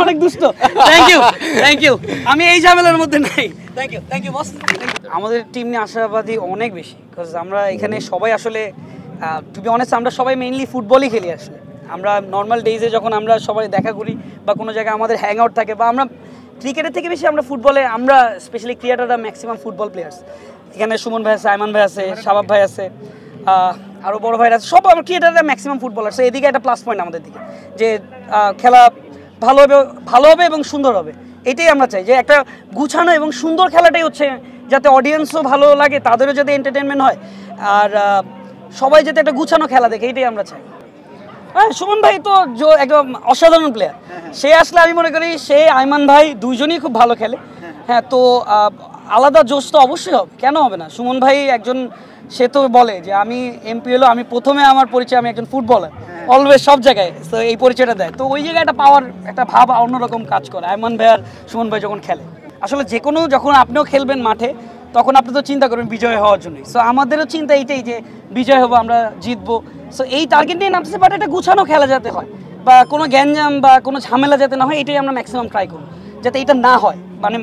অনেক দুষ্ট। Thank you আমি এই ঝামেলার মধ্যে নাই। Thank you boss. আমাদের টিম নিয়ে আশাবাদী অনেক বেশি, বিকজ আমরা এখানে সবাই আসলে টু বি অনেস্ট আমরা সবাই মেইনলি ফুটবলই খেলি। আসলে আমরা নর্মাল ডেজে যখন আমরা সবাই দেখা করি বা কোনো জায়গায় আমাদের হ্যাং আউট থাকে, বা আমরা ক্রিকেটের থেকে বেশি আমরা ফুটবলে, আমরা স্পেশালি ক্রিকেটাররা ম্যাক্সিমাম ফুটবল প্লেয়ার্স। এখানে সুমন ভাই আছে, আইমান ভাই আছে, শাবাব ভাই আছে, আরও বড় ভাইরা আছে, সব আমরা ক্রিকেটাররা ম্যাক্সিমাম ফুটবলার। সো এদিকে একটা প্লাস পয়েন্ট আমাদের দিকে, যে খেলা ভালো হবে এবং সুন্দর হবে। এটাই আমরা চাই, যে একটা গুছানো এবং সুন্দর খেলাটাই হচ্ছে, যাতে অডিয়েন্সও ভালো লাগে, তাদেরও যাতে এন্টারটেনমেন্ট হয়, আর সবাই যাতে একটা গুছানো খেলা দেখে, এটাই আমরা চাই। হ্যাঁ, সুমন ভাই তো একদম অসাধারণ প্লেয়ার। সে আসলে আমি মনে করি সে আইমান ভাই দুইজনই খুব ভালো খেলে। হ্যাঁ, তো আলাদা জোশ তো অবশ্যই হবে, কেন হবে না। সুমন ভাই একজন, সে তো বলে যে আমি এমপিএলও আমি প্রথমে আমার পরিচয় আমি একজন ফুটবলার, অলওয়েজ সব জায়গায়। তো এই পরিচয়টা দেয়, তো ওই জায়গায় একটা পাওয়ার, একটা ভাব অন্যরকম কাজ করে আইমান ভাই আর সুমন ভাই যখন খেলে। আসলে যে কোনো, যখন আপনিও খেলবেন মাঠে, তখন আপনি তো চিন্তা করবেন বিজয় হওয়ার জন্যই। সো আমাদেরও চিন্তা এইটাই যে বিজয় হবো, আমরা জিতবো। সো এই টার্গেট নিয়ে নামতেছে, বাট এটা গুছানো খেলা যাতে হয়, বা কোনো গ্যাঞ্জাম বা কোনো ঝামেলা যাতে না হয়, এটাই আমরা ম্যাক্সিমাম ট্রাই করবো, যাতে এটা না হয়। মানে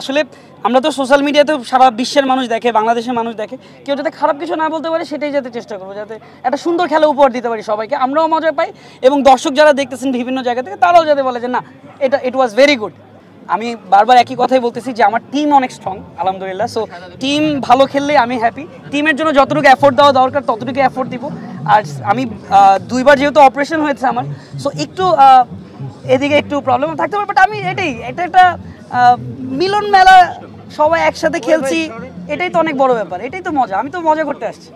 আসলে আমরা তো সোশ্যাল মিডিয়াতে সারা বিশ্বের মানুষ দেখে, বাংলাদেশের মানুষ দেখে, কেউ যাতে খারাপ কিছু না বলতে পারে, সেটাই যাতে চেষ্টা করবো, যাতে একটা সুন্দর খেলা উপহার দিতে পারি সবাইকে, আমরাও মজা পাই, এবং দর্শক যারা দেখতেছেন বিভিন্ন জায়গা থেকে, তারাও যাতে বলে যে না, ইট ওয়াজ ভেরি গুড। আমি বারবার একই কথাই বলতেছি যে আমার টিম অনেক স্ট্রং, আলহামদুলিল্লাহ। সো টিম ভালো খেললে আমি হ্যাপি। টিমের জন্য যতটুকু এফোর্ট দেওয়া দরকার ততটুকু এফোর্ট দিব। আর আমি দুইবার যেহেতু অপারেশন হয়েছে আমার, সো একটু এদিকে একটু প্রবলেম থাকতে পারে, বাট আমি এটা একটা মিলন মেলা, সবাই একসাথে খেলছি, এটাই তো অনেক বড় ব্যাপার, এটাই তো মজা, আমি তো মজা করতে আসছি।